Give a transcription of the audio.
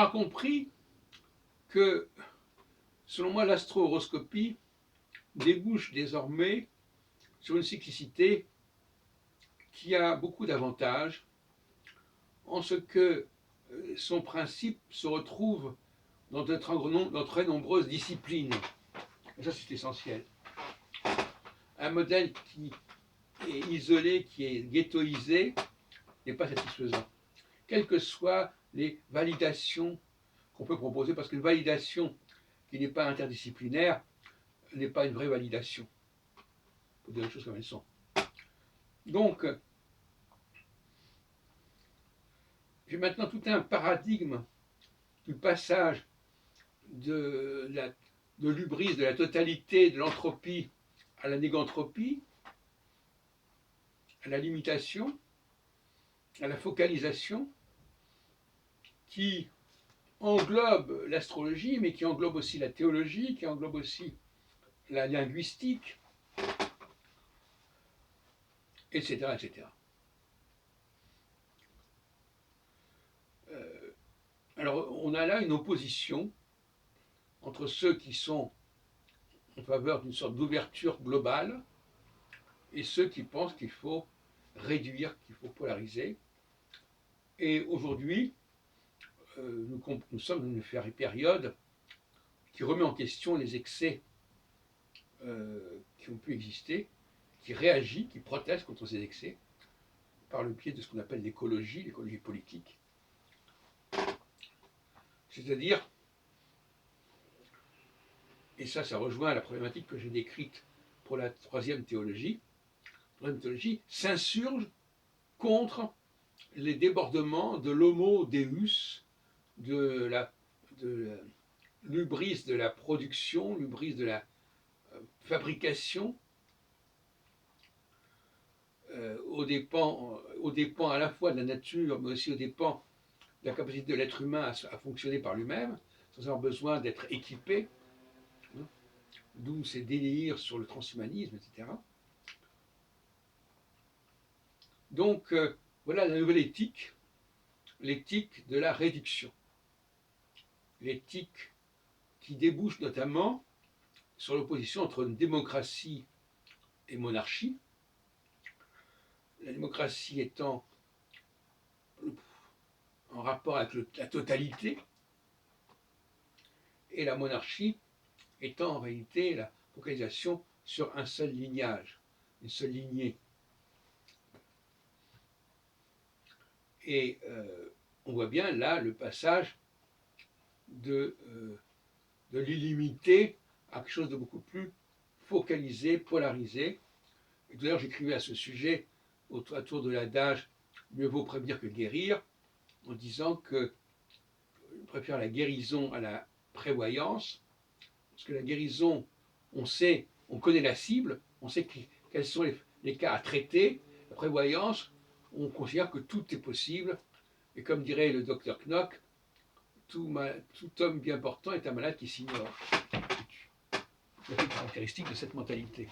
aura compris que, selon moi, l'astro-horoscopie débouche désormais sur une cyclicité qui a beaucoup d'avantages, en ce que son principe se retrouve dans de très nombreuses disciplines. Et ça, c'est essentiel. Un modèle qui est isolé, qui est ghettoisé, n'est pas satisfaisant. Quelles que soient les validations qu'on peut proposer, parce qu'une validation qui n'est pas interdisciplinaire n'est pas une vraie validation. Il faut dire les choses comme elles sont. Donc, j'ai maintenant tout un paradigme du passage de l'hubris, de la totalité, de l'entropie à la négantropie, à la limitation, à la focalisation, qui englobe l'astrologie, mais qui englobe aussi la théologie, qui englobe aussi la linguistique, etc., etc. Alors, on a là une opposition entre ceux qui sont en faveur d'une sorte d'ouverture globale et ceux qui pensent qu'il faut réduire, qu'il faut polariser. Et aujourd'hui, nous sommes dans une période qui remet en question les excès qui ont pu exister, qui réagit, qui proteste contre ces excès, par le biais de ce qu'on appelle l'écologie politique. C'est-à-dire, et ça rejoint la problématique que j'ai décrite pour la troisième théologie, s'insurge contre les débordements de l'homo deus, de l'hubris de la production, l'hubris de la fabrication, aux dépens à la fois de la nature, mais aussi aux dépens de la capacité de l'être humain à fonctionner par lui-même, sans avoir besoin d'être équipé, hein, d'où ces délires sur le transhumanisme, etc. Donc, voilà la nouvelle éthique, l'éthique de la réduction. L'éthique qui débouche notamment sur l'opposition entre une démocratie et monarchie. La démocratie étant en rapport avec la totalité, et la monarchie étant en réalité la focalisation sur un seul lignage, une seule lignée. Et on voit bien là le passage de l'illimité à quelque chose de beaucoup plus focalisé, polarisé. Et tout à l'heure, j'écrivais à ce sujet, autour de l'adage « mieux vaut prévenir que guérir », en disant que je préfère la guérison à la prévoyance, parce que la guérison, on connaît la cible, on sait quels sont les cas à traiter. La prévoyance, on considère que tout est possible, et comme dirait le docteur Knock, tout homme bien portant est un malade qui s'ignore. C'est une caractéristique de cette mentalité.